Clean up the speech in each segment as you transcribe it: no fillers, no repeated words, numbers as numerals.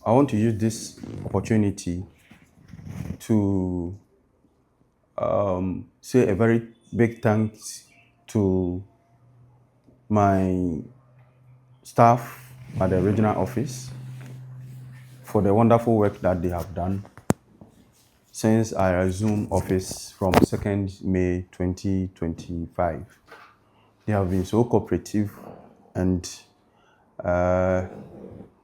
I want to use this opportunity to say a very big thanks to my staff at the regional office for the wonderful work that they have done since I resumed office from 2nd May 2025. They have been so cooperative, and the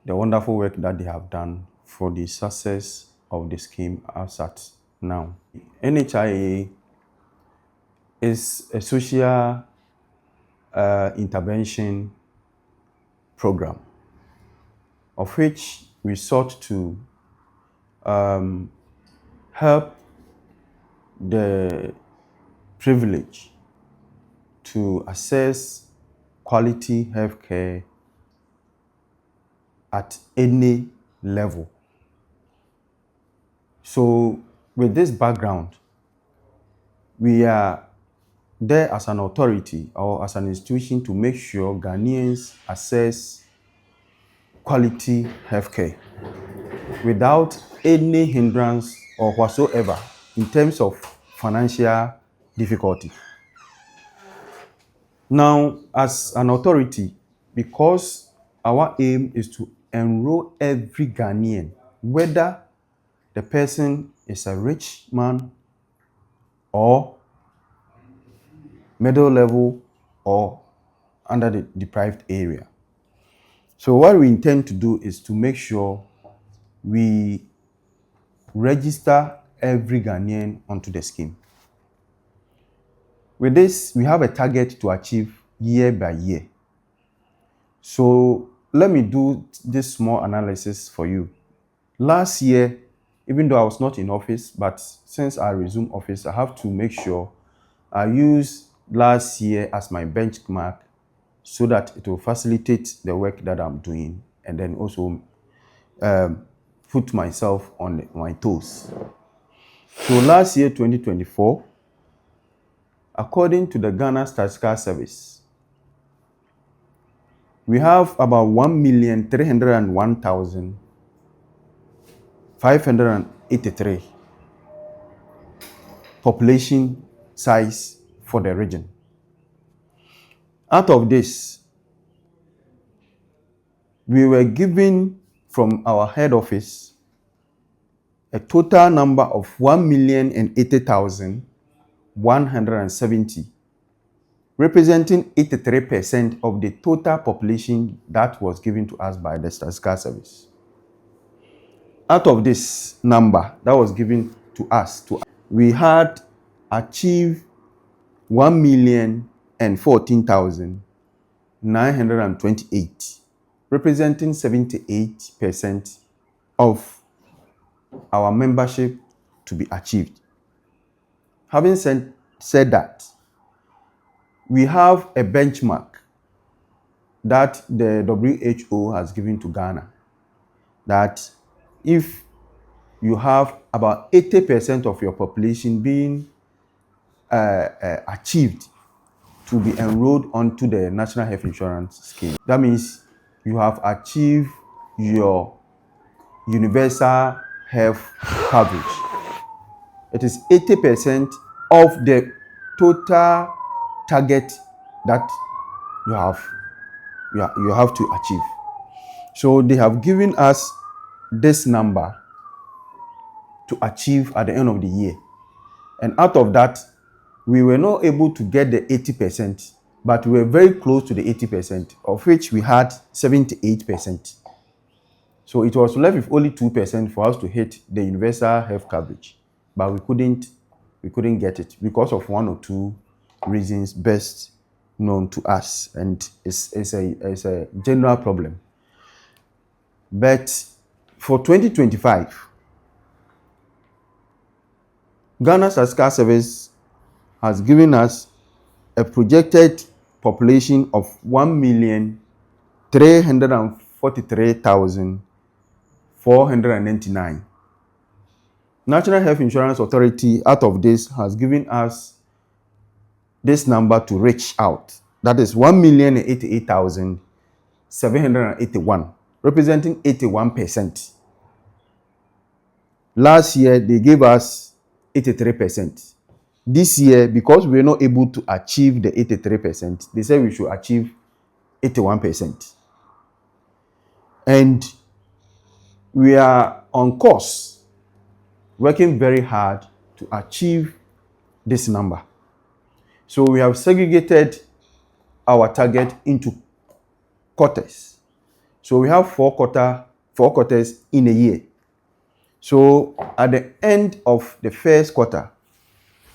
wonderful work that they have done for the success of the scheme as at now. NHIA is a social intervention program of which we sought to help the privileged to access quality healthcare at any level. So with this background, we are there as an authority or as an institution to make sure Ghanaians access quality healthcare without any hindrance or whatsoever in terms of financial difficulty. Now, as an authority, because our aim is to enroll every Ghanaian, whether the person is a rich man or middle level or under the deprived area. So what we intend to do is to make sure we register every Ghanaian onto the scheme. With this, we have a target to achieve year by year. So let me do this small analysis for you. Last year, even though I was not in office, but since I resumed office, I have to make sure I use last year as my benchmark so that it will facilitate the work that I'm doing, and then also put myself on my toes. So last year, 2024, according to the Ghana Statistical Service, we have about 1,301,583 population size for the region. Out of this, we were given from our head office a total number of 1,080,170, representing 83% of the total population that was given to us by the Statistical Service. Out of this number that was given to us, we had achieved 1,014,928, representing 78% of our membership to be achieved. Having said that, we have a benchmark that the WHO has given to Ghana, that if you have about 80% of your population being achieved to be enrolled onto the National Health Insurance Scheme, that means you have achieved your universal health coverage. It is 80% of the total target that you have to achieve. So they have given us this number to achieve at the end of the year. And out of that, we were not able to get the 80%, but we were very close to the 80%, of which we had 78%. So it was left with only 2% for us to hit the universal health coverage, but we couldn't get it because of one or two reasons best known to us, and it's a general problem. But for 2025, Ghana Statistical Service has given us a projected population of 1,343,499. National Health Insurance Authority, out of this, has given us this number to reach out. That is 1,088,781. representing 81%. Last year, they gave us 83%. This year, because we were not able to achieve the 83%, they said we should achieve 81%. And we are on course, working very hard to achieve this number. So we have segregated our target into quarters. So we have four quarters in a year. So at the end of the first quarter,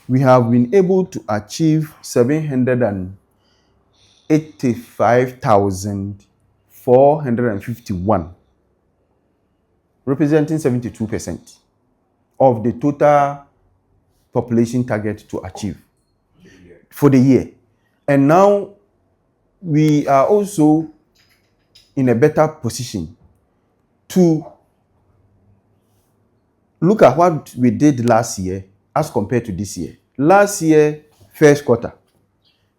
we have been able to achieve 785,451, representing 72% of the total population target to achieve for the year. And now we are also in a better position to look at what we did last year as compared to this year. Last year, first quarter,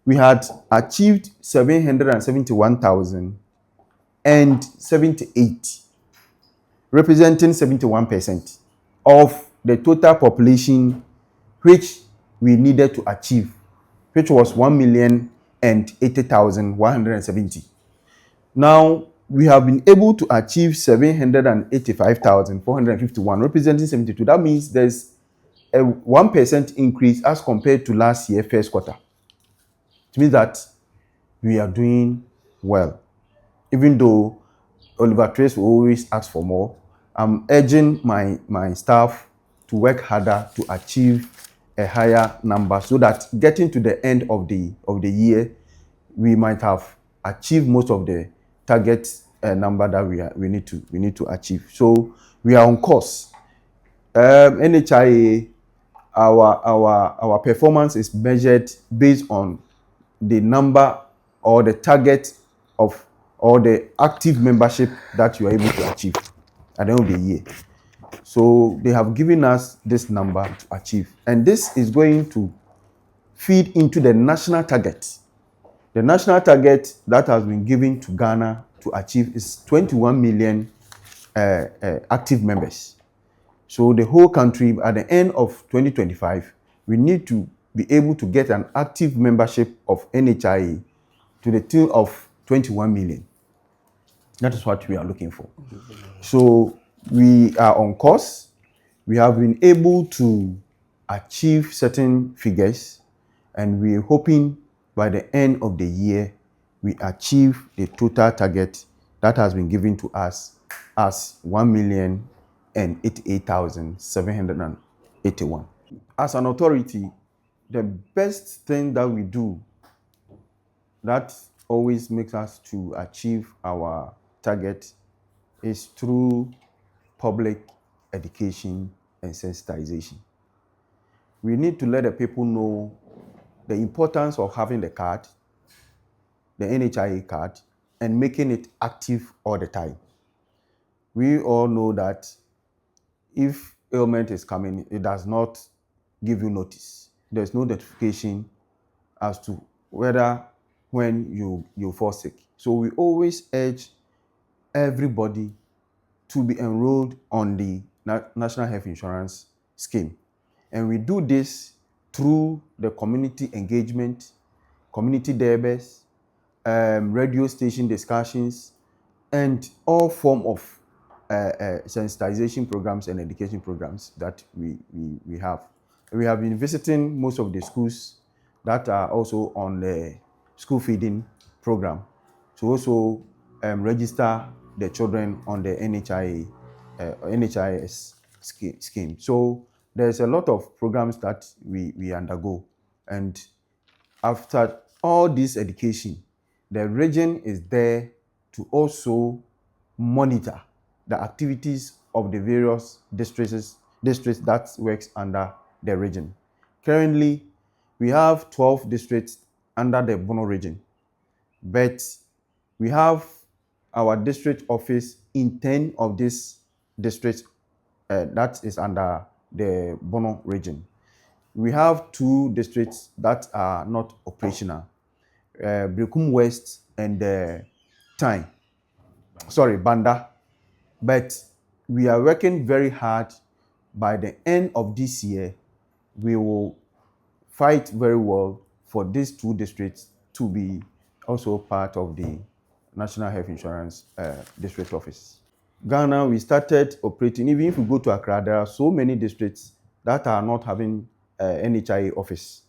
we had achieved 771,078, representing 71% of the total population which we needed to achieve, which was 1,080,170. Now, we have been able to achieve 785,451, representing 72. That means there's a 1% increase as compared to last year, first quarter. It means that we are doing well. Even though Oliver Trace will always ask for more, I'm urging my staff to work harder to achieve a higher number so that getting to the end of the year, we might have achieved most of the target number that we need to achieve. So we are on course. NHIA, our performance is measured based on the number or the target of or the active membership that you are able to achieve at the end of the year. So they have given us this number to achieve, and this is going to feed into the national target. The national target that has been given to Ghana to achieve is 21 million active members. So the whole country, at the end of 2025, we need to be able to get an active membership of NHIA to the tune of 21 million. That is what we are looking for. So we are on course. We have been able to achieve certain figures, and we are hoping by the end of the year, we achieve the total target that has been given to us as 1,088,781. As an authority, the best thing that we do that always makes us to achieve our target is through public education and sensitization. We need to let the people know the importance of having the card, the NHIA card, and making it active all the time. We all know that if ailment is coming, it does not give you notice. There's no notification as to when you fall sick. So we always urge everybody to be enrolled on the National Health Insurance Scheme. And we do this through the community engagement, community debates, radio station discussions, and all form of sensitization programs and education programs that we have. We have been visiting most of the schools that are also on the school feeding program to also register the children on the NHIS scheme. So there's a lot of programs that we undergo, and after all this education, the region is there to also monitor the activities of the various districts that works under the region. Currently, we have 12 districts under the Bono region, but we have our district office in 10 of these districts that is under the Bono region. We have 2 districts that are not operational, Brekum West and Tyne. sorry, Banda. But we are working very hard. By the end of this year, we will fight very well for these two districts to be also part of the National Health Insurance District Office. Ghana, we started operating, even if we go to Accra, there are so many districts that are not having NHIA office.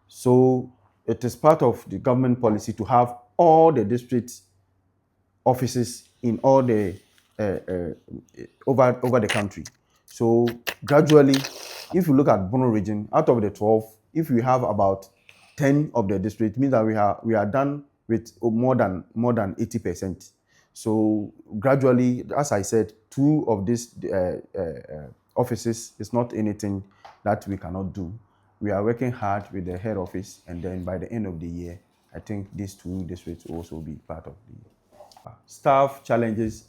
So it is part of the government policy to have all the districts offices in all the over the country. So gradually, if you look at Bono region, out of the 12, if we have about 10 of the districts, means that we are done with more than 80%. So gradually, as I said, 2 of these offices is not anything that we cannot do. We are working hard with the head office, and then by the end of the year, I think these 2 districts will also be part of the. Staff challenges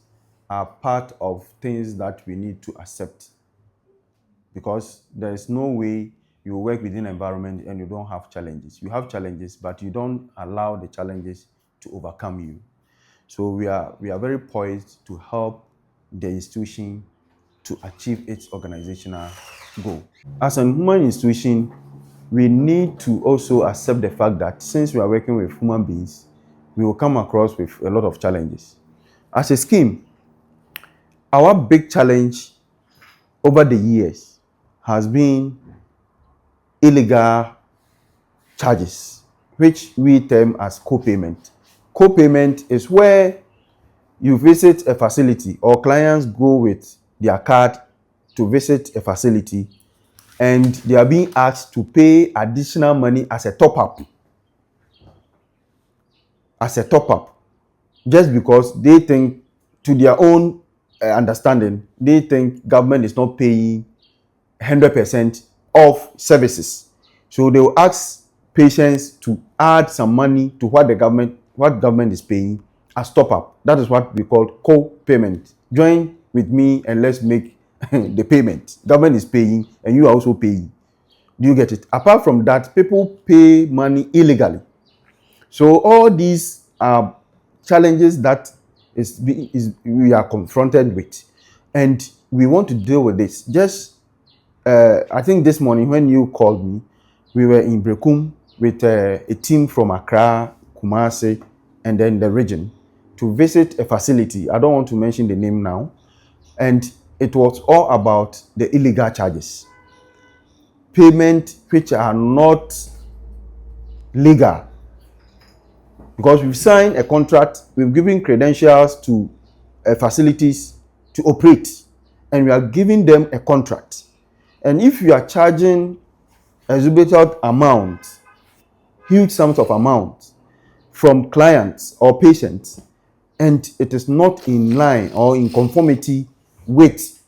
are part of things that we need to accept, because there is no way you work within an environment and you don't have challenges. You have challenges, but you don't allow the challenges to overcome you. So we are very poised to help the institution to achieve its organizational goal. As a human institution, we need to also accept the fact that since we are working with human beings, we will come across with a lot of challenges. As a scheme, our big challenge over the years has been illegal charges, which we term as co-payment. Co-payment is where you visit a facility, or clients go with their card to visit a facility, and they are being asked to pay additional money as a top-up. Just because they think, to their own understanding, they think government is not paying 100% of services. So they will ask patients to add some money to what government is paying as top-up. That is what we call co-payment. Join with me and let's make the payment. Government is paying and you are also paying. Do you get it? Apart from that, people pay money illegally. So all these are challenges that we are confronted with, and we want to deal with this. Just I think this morning when you called me, we were in Brekum with a team from Accra, Kumasi, and then the region to visit a facility. I don't want to mention the name now. And it was all about the illegal charges. Payment which are not legal. Because we've signed a contract, we've given credentials to facilities to operate, and we are giving them a contract. And if you are charging exorbitant amounts, huge sums of amounts from clients or patients, and it is not in line or in conformity with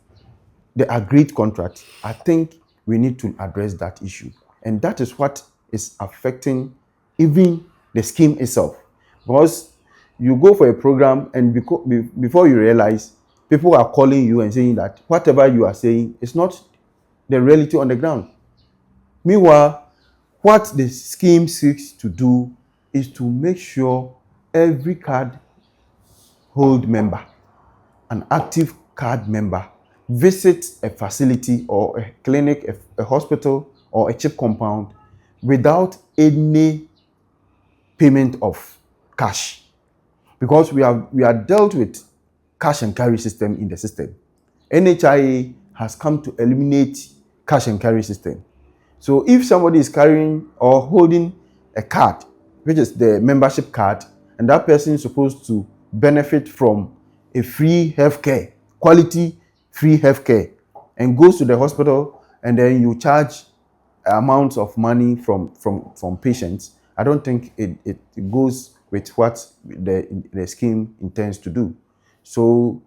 the agreed contract, I think we need to address that issue. And that is what is affecting even the scheme itself. Because you go for a program and before you realize, people are calling you and saying that whatever you are saying is not the reality on the ground. Meanwhile, what the scheme seeks to do is to make sure every card hold member, an active card member, visits a facility or a clinic, a hospital or a chip compound without any payment of cash. Because we are dealt with cash and carry system in the system. NHIA has come to eliminate cash and carry system. So if somebody is carrying or holding a card, which is the membership card, and that person is supposed to benefit from a free healthcare, quality free healthcare, and goes to the hospital and then you charge amounts of money from patients, I don't think it goes with what the scheme intends to do. So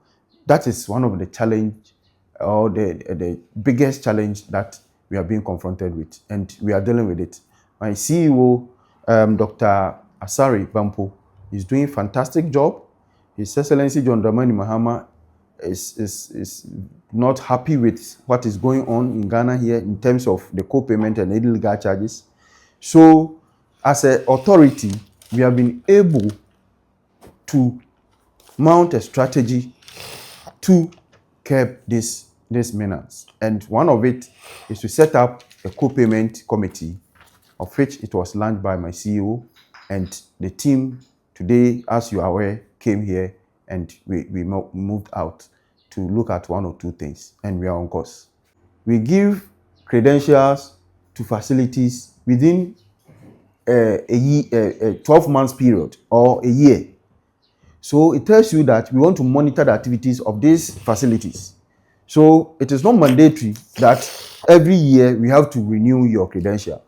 that is one of the challenge, or the biggest challenge that we are being confronted with, and we are dealing with it. My CEO, Dr. Asari Bampo, is doing a fantastic job. His Excellency John Dramani Mahama is not happy with what is going on in Ghana here in terms of the co-payment and illegal charges. So as an authority, we have been able to mount a strategy to curb this menace. And one of it is to set up a co-payment committee, of which it was launched by my CEO, and the team today, as you are aware, came here and we moved out to look at one or two things, and we are on course. We give credentials to facilities within a 12 months period or a year. So it tells you that we want to monitor the activities of these facilities. So it is not mandatory that every year we have to renew your credentials.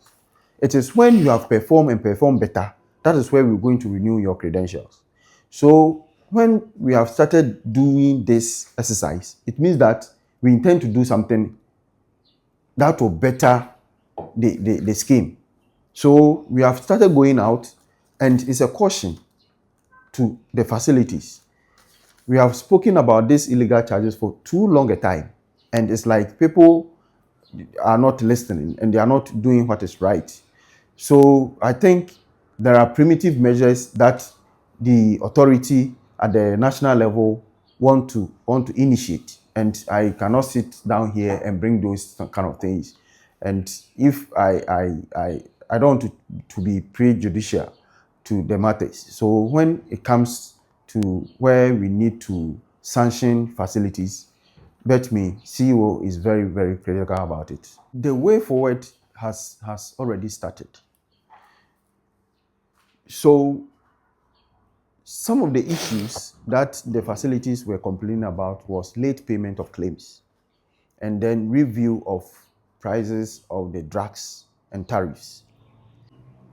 It is when you have performed and performed better, that is where we're going to renew your credentials. So when we have started doing this exercise, it means that we intend to do something that will better the scheme. So we have started going out, and it's a caution to the facilities. We have spoken about these illegal charges for too long a time, and it's like people are not listening and they are not doing what is right. So I think there are primitive measures that the authority at the national level want to initiate, and I cannot sit down here and bring those kind of things. And if I don't want to be prejudicial to the matters. So when it comes to where we need to sanction facilities, bet me, CEO is very, very critical about it. The way forward has already started. So some of the issues that the facilities were complaining about was late payment of claims, and then review of prices of the drugs and tariffs.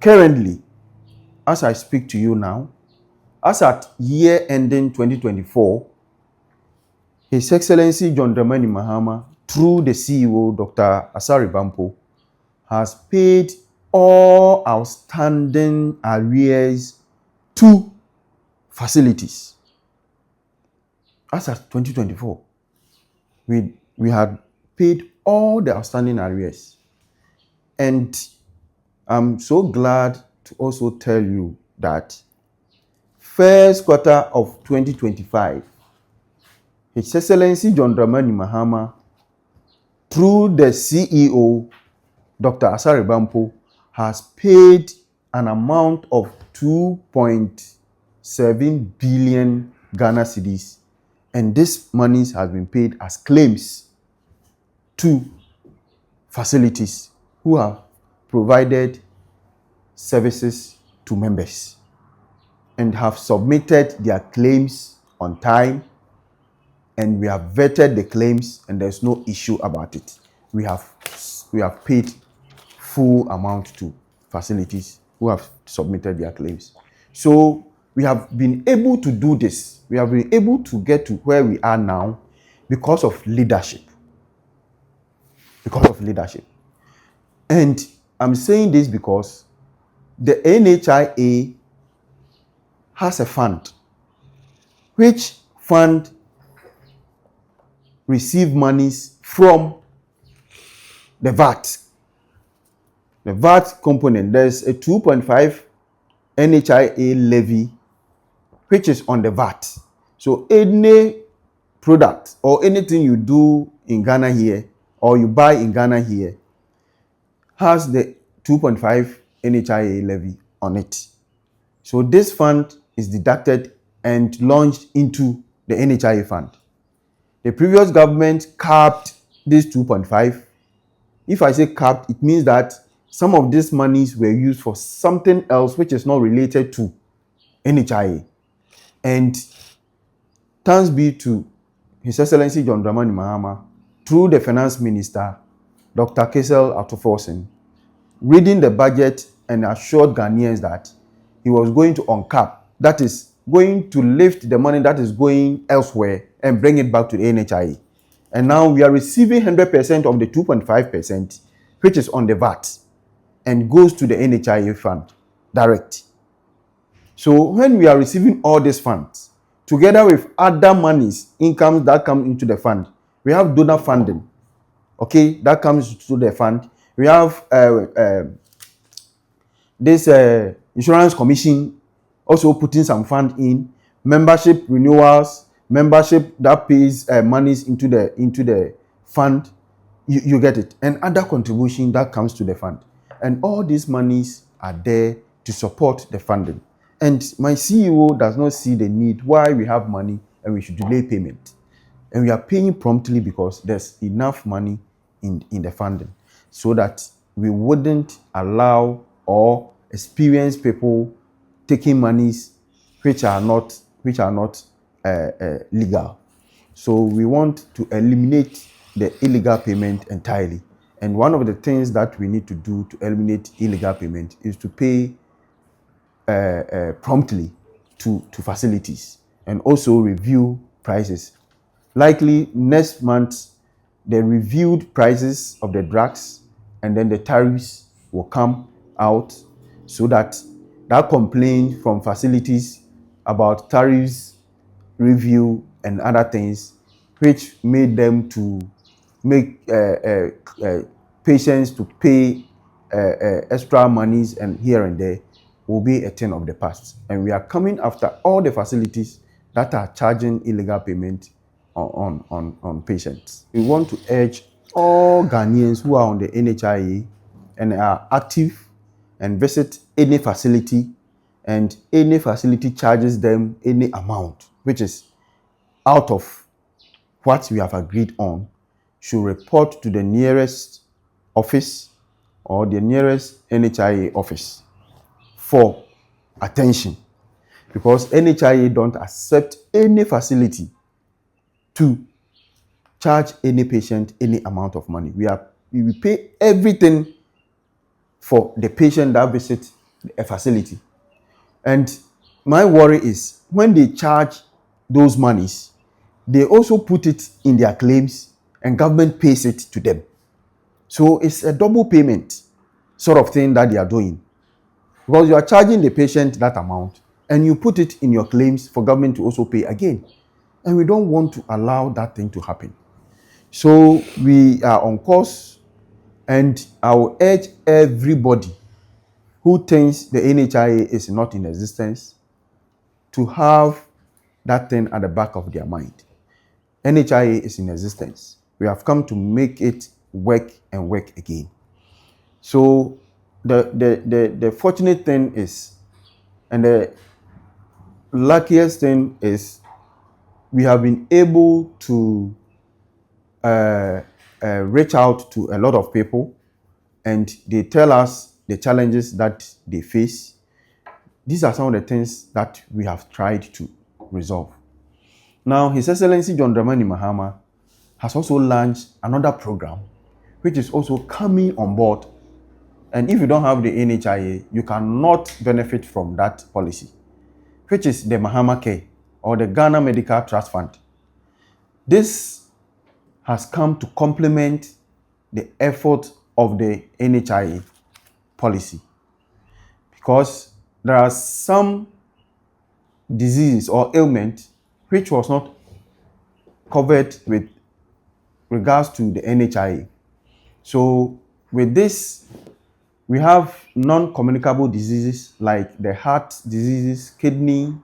Currently, as I speak to you now, as at year ending 2024, His Excellency John Dramani Mahama, through the CEO, Dr. Asari Bampo, has paid all outstanding arrears to facilities. As at 2024, we had paid all the outstanding arrears. And I'm so glad to also tell you that first quarter of 2025, His Excellency John Dramani Mahama, through the CEO, Dr. Asari Bampo, has paid an amount of 2.7 billion Ghana cedis, and this money has been paid as claims to facilities who have provided services to members and have submitted their claims on time, and we have vetted the claims, and there's no issue about it. We have paid full amount to facilities who have submitted their claims. So we have been able to do this. We have been able to get to where we are now because of leadership. Because of leadership. And I'm saying this because the NHIA has a fund, which fund receive monies from the VAT. The VAT component, there's a 2.5 NHIA levy, which is on the VAT. So any product or anything you do in Ghana here, or you buy in Ghana here, has the 2.5 NHIA levy on it. So this fund is deducted and launched into the NHIA fund. The previous government capped this 2.5. If I say capped, it means that some of these monies were used for something else which is not related to NHIA. And thanks be to His Excellency John Dramani Mahama, through the Finance Minister, Dr. Kesel Atoforsen, reading the budget and assured Ghanaians that he was going to uncap, that is, going to lift the money that is going elsewhere and bring it back to the NHIA. And now we are receiving 100% of the 2.5%, which is on the VAT, and goes to the NHIA fund direct. So when we are receiving all these funds, together with other monies, incomes that come into the fund, we have donor funding, okay, that comes to the fund. We have this insurance commission also putting some fund in. membership renewals, membership that pays monies into the fund. You get it, and other contribution that comes to the fund, and all these monies are there to support the funding. And my CEO does not see the need why we have money and we should delay payment, and we are paying promptly because there's enough money in the funding, so that we wouldn't allow or experience people taking monies which are not legal. So we want to eliminate the illegal payment entirely. And one of the things that we need to do to eliminate illegal payment is to pay promptly to facilities, and also review prices. Likely next month, the reviewed prices of the drugs and then the tariffs will come out, so that complaint from facilities about tariffs review and other things, which made them to make patients to pay extra monies and here and there, will be a thing of the past. And we are coming after all the facilities that are charging illegal payment on patients. We want to urge all Ghanaians who are on the NHIA and are active and visit any facility, and any facility charges them any amount which is out of what we have agreed on, should report to the nearest office or the nearest NHIA office for attention, because NHIA don't accept any facility to charge any patient any amount of money. We pay everything for the patient that visits a facility. And my worry is when they charge those monies, they also put it in their claims and government pays it to them. So it's a double payment sort of thing that they are doing, because you are charging the patient that amount and you put it in your claims for government to also pay again. And we don't want to allow that thing to happen. So we are on course, and I will urge everybody who thinks the NHIA is not in existence to have that thing at the back of their mind. NHIA is in existence. We have come to make it work and work again. So the fortunate thing is, and the luckiest thing is, we have been able to reach out to a lot of people, and they tell us the challenges that they face. These are some of the things that we have tried to resolve. Now, His Excellency John Dramani Mahama has also launched another program, which is also coming on board. And if you don't have the NHIA, you cannot benefit from that policy, which is the Mahama Care, or the Ghana Medical Trust Fund. This has come to complement the effort of the NHIA policy, because there are some diseases or ailments which was not covered with regards to the NHIA. So with this, we have non-communicable diseases like the heart diseases, kidney,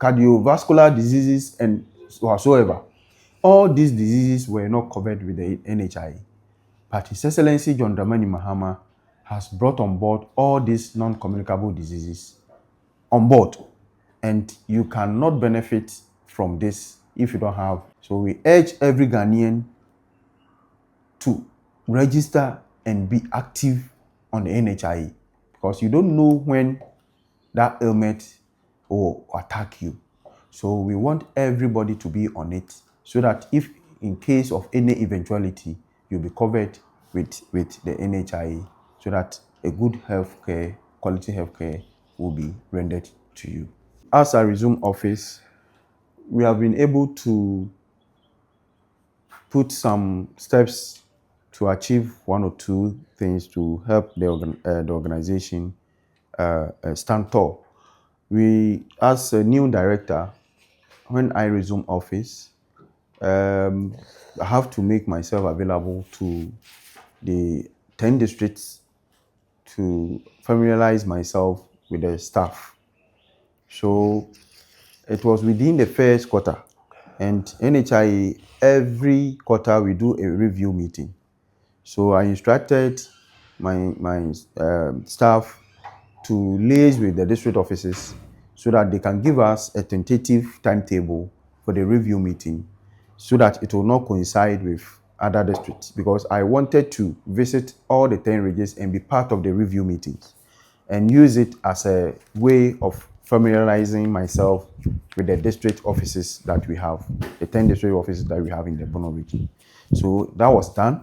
cardiovascular diseases, and whatsoever. All these diseases were not covered with the NHIA. But His Excellency John Dramani Mahama has brought on board all these non-communicable diseases on board, and you cannot benefit from this if you don't have. So we urge every Ghanaian to register and be active on the NHIA, because you don't know when that ailment will attack you. So we want everybody to be on it, so that if in case of any eventuality, you'll be covered with the NHIA, so that a good healthcare, quality healthcare will be rendered to you. As I resume office, we have been able to put some steps to achieve one or two things to help the organization stand tall. We, as a new director, when I resume office, I have to make myself available to the 10 districts to familiarize myself with the staff. So it was within the first quarter, and NHIA, every quarter we do a review meeting. So I instructed my staff to liaise with the district offices so that they can give us a tentative timetable for the review meeting, so that it will not coincide with other districts, because I wanted to visit all the 10 regions and be part of the review meetings and use it as a way of familiarizing myself with the district offices that we have, the 10 district offices that we have in the Bono region. So that was done.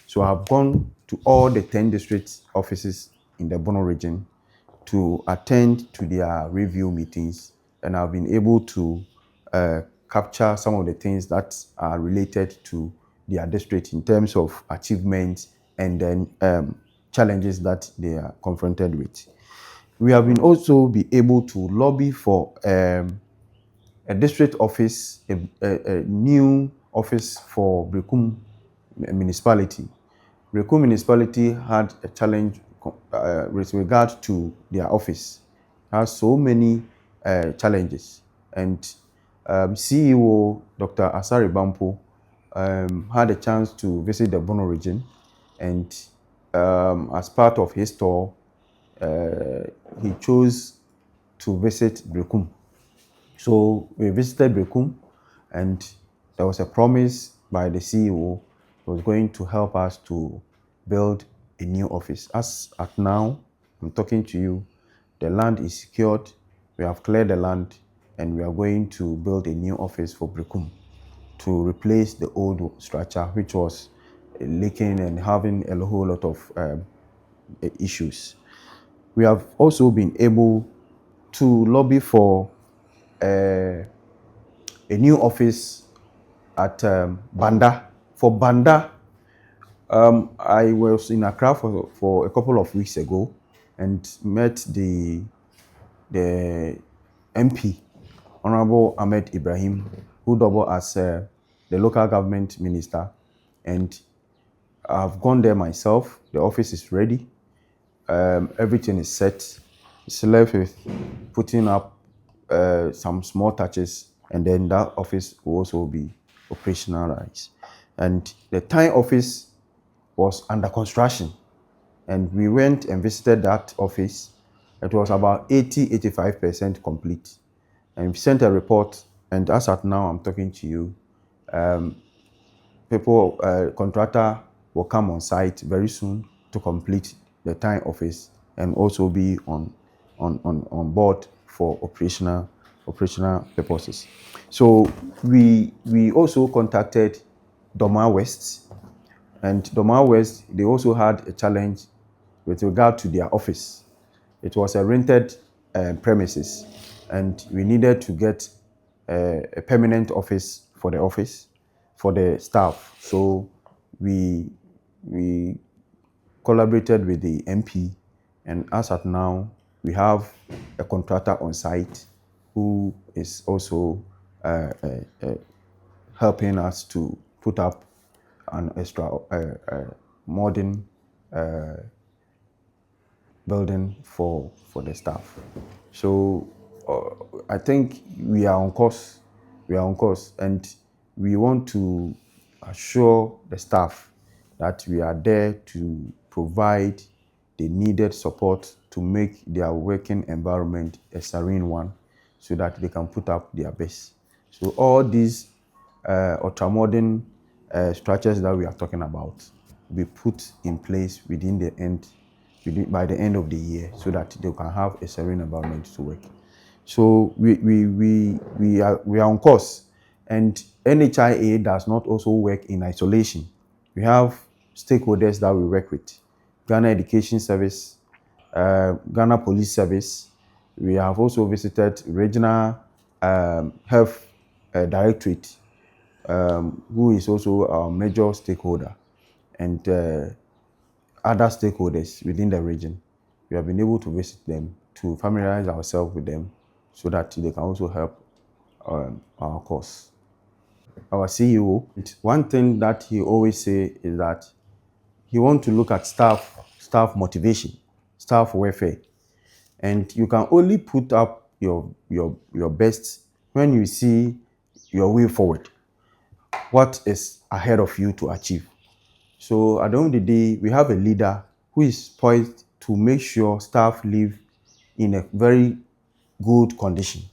So I've gone to all the 10 district offices in the Bono region to attend to their review meetings, and I've been able to capture some of the things that are related to their district in terms of achievements and then challenges that they are confronted with. We have been also be able to lobby for a district office, a new office for Brekum municipality. Brekum municipality had a challenge with regard to their office. It has so many challenges, and CEO Dr. Asari Bampo had a chance to visit the Bono region, and as part of his tour, he chose to visit Brekum. So we visited Brekum, and there was a promise by the CEO he was going to help us to build a new office. As at now, I'm talking to you, the land is secured, we have cleared the land, and we are going to build a new office for Brekum to replace the old structure, which was leaking and having a whole lot of issues. We have also been able to lobby for a new office at Banda. For Banda, I was in Accra for a couple of weeks ago and met the MP, Honorable Ahmed Ibrahim, who doubled as the local government minister, and I've gone there myself. The office is ready. Everything is set. It's left with putting up some small touches, and then that office will also be operationalized. And the Thai office was under construction, and we went and visited that office. It was about 80-85% complete, and we sent a report. And as at now I'm talking to you, contractor will come on site very soon to complete the Thai office and also be on board for operational purposes. So we also contacted Doma West, and Doma West, they also had a challenge with regard to their office. It was a rented premises, and we needed to get a permanent office for the staff. So we collaborated with the MP, and as at now, we have a contractor on site who is also helping us to put up an extra modern building for the staff. So I think we are on course. And we want to assure the staff that we are there to provide the needed support to make their working environment a serene one, so that they can put up their best. So all these ultra-modern structures that we are talking about will be put in place by the end of the year, so that they can have a serene environment to work. So we are on course, and NHIA does not also work in isolation. We have stakeholders that we work with: Ghana Education Service, Ghana Police Service. We have also visited Regional Health Directorate, who is also our major stakeholder, and other stakeholders within the region. We have been able to visit them to familiarize ourselves with them, so that they can also help our cause. Our CEO, one thing that he always say is that he wants to look at staff motivation. staff welfare. And you can only put up your best when you see your way forward, what is ahead of you to achieve. So at the end of the day, we have a leader who is poised to make sure staff live in a very good condition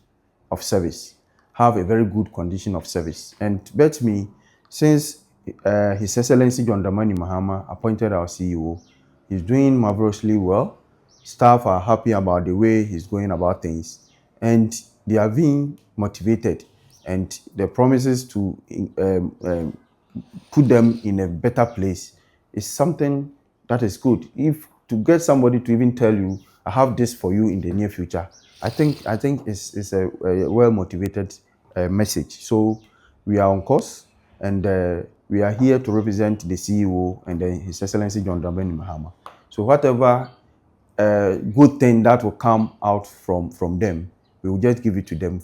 of service, have a very good condition of service. And bet me, since His Excellency John Dramani Mahama appointed our CEO, he's doing marvelously well. Staff are happy about the way he's going about things, and they are being motivated. And the promises to put them in a better place is something that is good. If to get somebody to even tell you, I have this for you in the near future, I think it's a well motivated message. So we are on course, and we are here to represent the CEO and His Excellency John Dramani Mahama. So whatever good thing that will come out from them, we will just give it to them